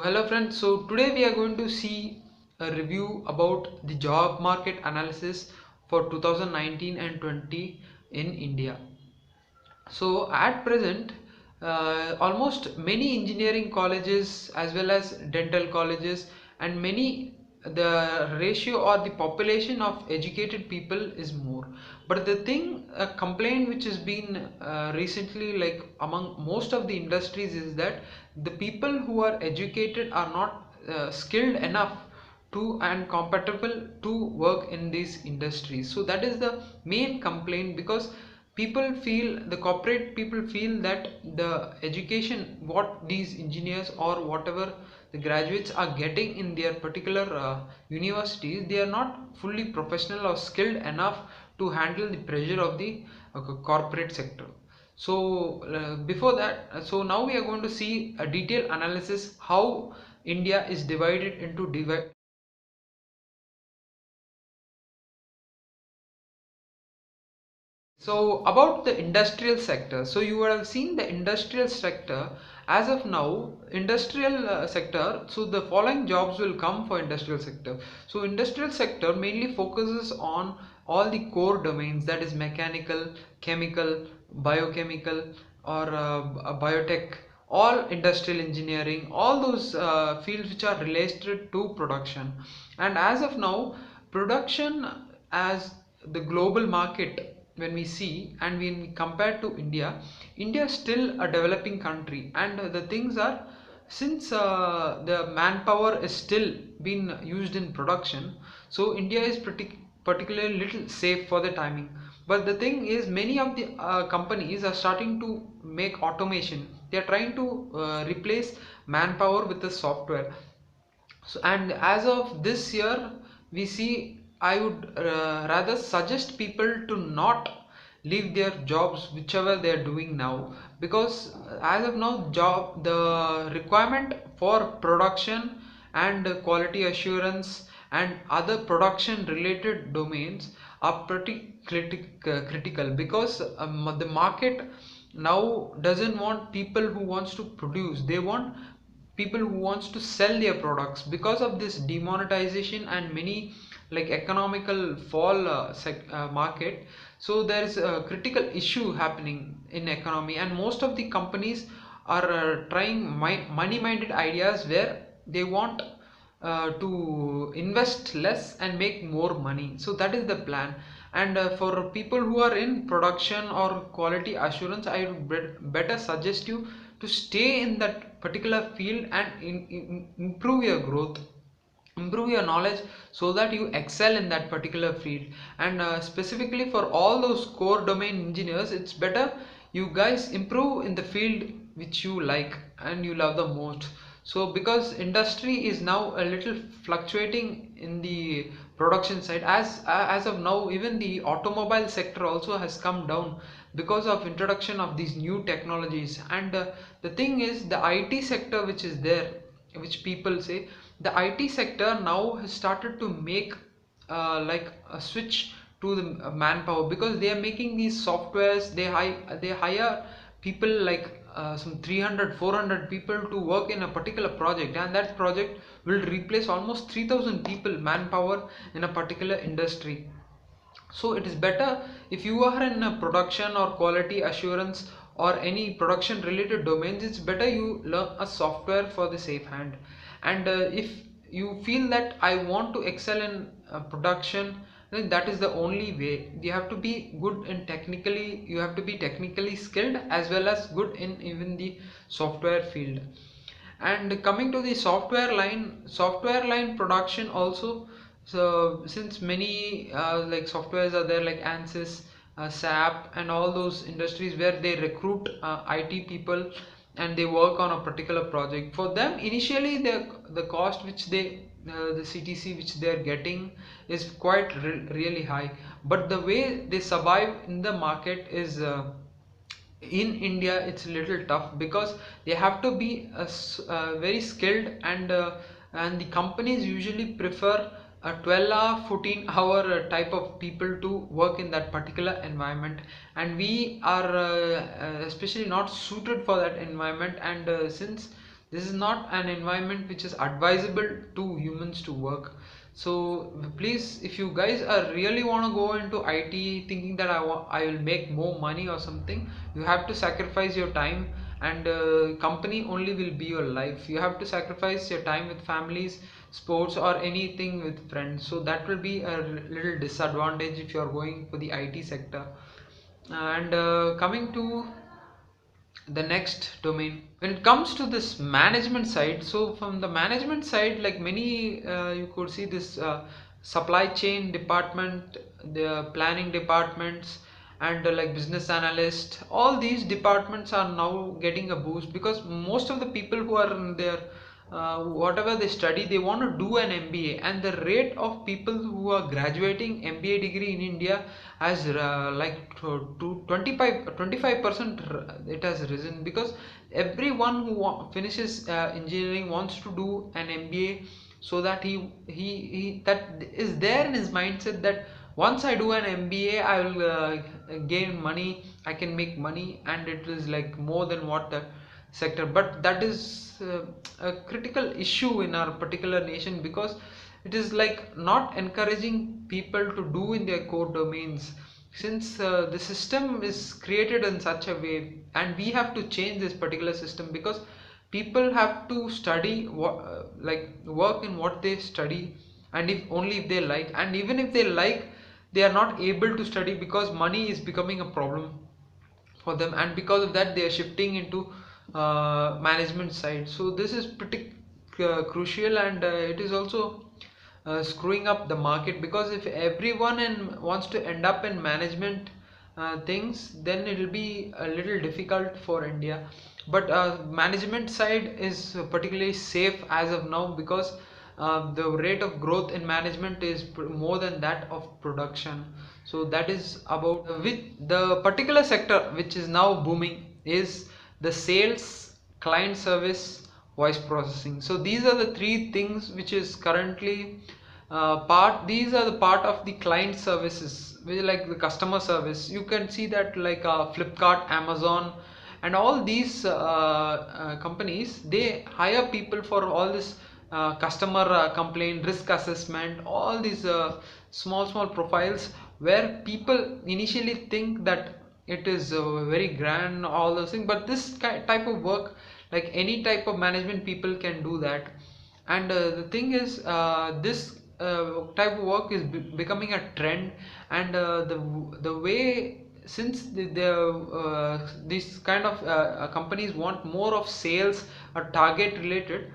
Hello friends, so today we are going to see a review about the job market analysis for 2019 and 20 in India. So at present, almost many engineering colleges as well as dental colleges and many the ratio or the population of educated people is more. But the thing, a complaint which has been recently like among most of the industries is that the people who are educated are not skilled enough to and compatible to work in these industries. So that is the main complaint, because the corporate people feel that the education what these engineers or whatever the graduates are getting in their particular universities, they are not fully professional or skilled enough to handle the pressure of the corporate sector. So before that, so now we are going to see a detailed analysis how India is divided into So about the industrial sector, so you would have seen the industrial sector as of now, industrial sector, so the following jobs will come for industrial sector. So industrial sector mainly focuses on all the core domains, that is mechanical, chemical, biochemical or biotech, all industrial engineering, all those fields which are related to production. And as of now, production as the global market, when we see and when we compare to India is still a developing country, and the things are, since the manpower is still being used in production, so India is particularly little safe for the timing. But the thing is, many of the companies are starting to make automation. They are trying to replace manpower with the software. So, and as of this year, we see, I would rather suggest people to not leave their jobs whichever they are doing now, because as of now, the requirement for production and quality assurance and other production related domains are pretty critical, because the market now doesn't want people who wants to produce, they want people who wants to sell their products. Because of this demonetization and many like economical fall market, so there is a critical issue happening in economy, and most of the companies are trying money minded ideas where they want to invest less and make more money. So that is the plan. And for people who are in production or quality assurance, I would better suggest you to stay in that particular field and improve your growth, improve your knowledge, so that you excel in that particular field. And specifically for all those core domain engineers, it's better you guys improve in the field which you like and you love the most. So because industry is now a little fluctuating in the production side, as of now, even the automobile sector also has come down because of introduction of these new technologies. And the thing is, the IT sector which is there, which people say, the IT sector now has started to make like a switch to the manpower, because they are making these softwares. They hire people like some 300 400 people to work in a particular project, and that project will replace almost 3000 people manpower in a particular industry. So it is better, if you are in a production or quality assurance or any production related domains, it's better you learn a software for the safe hand. And if you feel that I want to excel in production, then that is the only way. You have to be good in technically, you have to be technically skilled as well as good in even the software field. And coming to the software line production also, so since many like softwares are there like ANSYS, SAP and all those industries where they recruit IT people and they work on a particular project. For them initially, the cost which they the CTC which they are getting is quite really high, but the way they survive in the market is in India it's a little tough, because they have to be very skilled. And the companies usually prefer a 12-hour 14-hour type of people to work in that particular environment, and we are especially not suited for that environment. And since This is not an environment which is advisable to humans to work. So please, if you guys are really want to go into IT thinking that I will make more money or something, you have to sacrifice your time, and company only will be your life. You have to sacrifice your time with families, sports, or anything with friends. So that will be a little disadvantage if you are going for the IT sector. And coming to the next domain, when it comes to this management side, so from the management side, like many you could see this supply chain department, the planning departments, and like business analyst, all these departments are now getting a boost, because most of the people who are in their whatever they study, they want to do an MBA, and the rate of people who are graduating MBA degree in India has like to 25% it has risen, because everyone who finishes engineering wants to do an MBA, so that he that is there in his mindset that once I do an MBA, I will gain money, I can make money, and it is like more than what the sector. But that is a critical issue in our particular nation, because it is like not encouraging people to do in their core domains, since the system is created in such a way, and we have to change this particular system, because people have to study what like work in what they study, and if only if they like, and even if they like, they are not able to study because money is becoming a problem for them, and because of that they are shifting into management side. So this is pretty crucial, and it is also screwing up the market, because if everyone wants to end up in management things, then it will be a little difficult for India. But management side is particularly safe as of now, because the rate of growth in management is more than that of production. So that is about with the particular sector which is now booming is the sales, client service, voice processing. So these are the three things which is currently these are the part of the client services, which is like the customer service. You can see that like Flipkart, Amazon, and all these companies, they hire people for all this customer complaint, risk assessment, all these small profiles, where people initially think that it is very grand, all those things, but this type of work, like any type of management people can do that. And the thing is, this type of work is becoming a trend, and the way, since these kind of companies want more of sales or target related,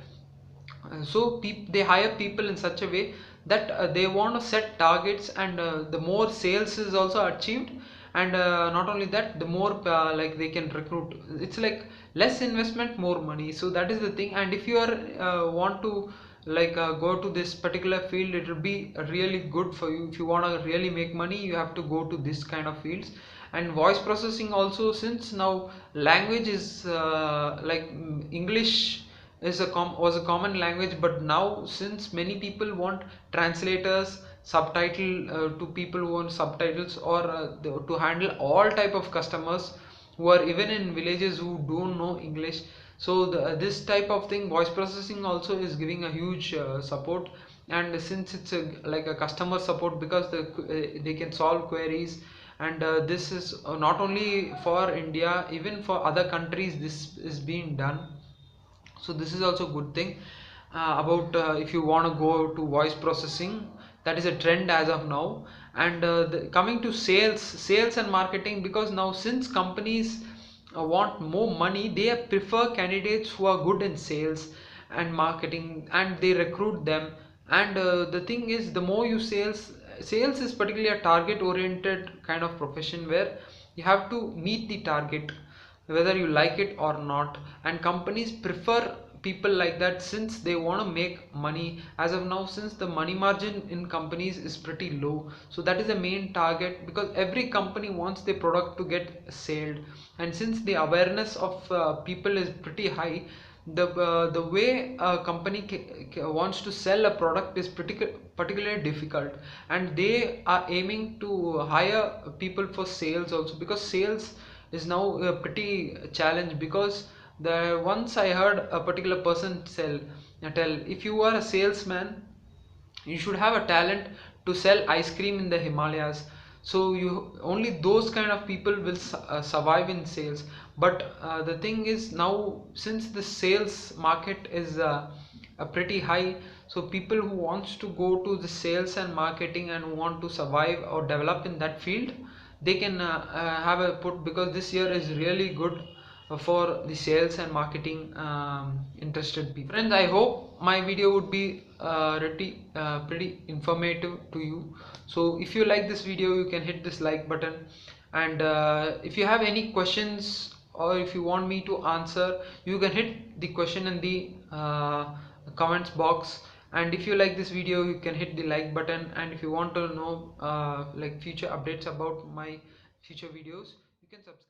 so they hire people in such a way that they want to set targets, and the more sales is also achieved, and not only that, the more like they can recruit. It's like less investment, more money. So that is the thing. And if you are want to like go to this particular field, it will be really good for you. If you want to really make money, you have to go to this kind of fields. And voice processing also, since now language is like English is was a common language, but now since many people want translators, subtitle to people who want subtitles, or to handle all type of customers who are even in villages who don't know English. So this type of thing, voice processing also is giving a huge support. And since it's like a customer support, because they can solve queries, and this is not only for India, even for other countries this is being done. So this is also a good thing about if you want to go to voice processing, that is a trend as of now. And coming to sales and marketing, because now since companies want more money, they prefer candidates who are good in sales and marketing, and they recruit them. And the thing is, the more you sales is particularly a target oriented kind of profession, where you have to meet the target whether you like it or not, and companies prefer people like that, since they want to make money as of now, since the money margin in companies is pretty low. So that is the main target, because every company wants their product to get sold, and since the awareness of people is pretty high, the way a company wants to sell a product is particularly difficult, and they are aiming to hire people for sales also, because sales is now a pretty challenge, because Once I heard a particular person tell, if you are a salesman, you should have a talent to sell ice cream in the Himalayas. So you only those kind of people will survive in sales. But the thing is, now since the sales market is pretty high, so people who wants to go to the sales and marketing and want to survive or develop in that field, they can have a put, because this year is really good for the sales and marketing interested people. Friends, I hope my video would be pretty informative to you. So if you like this video, you can hit this like button, and if you have any questions or if you want me to answer, you can hit the question in the comments box. And if you like this video, you can hit the like button, and if you want to know like future updates about my future videos, you can subscribe.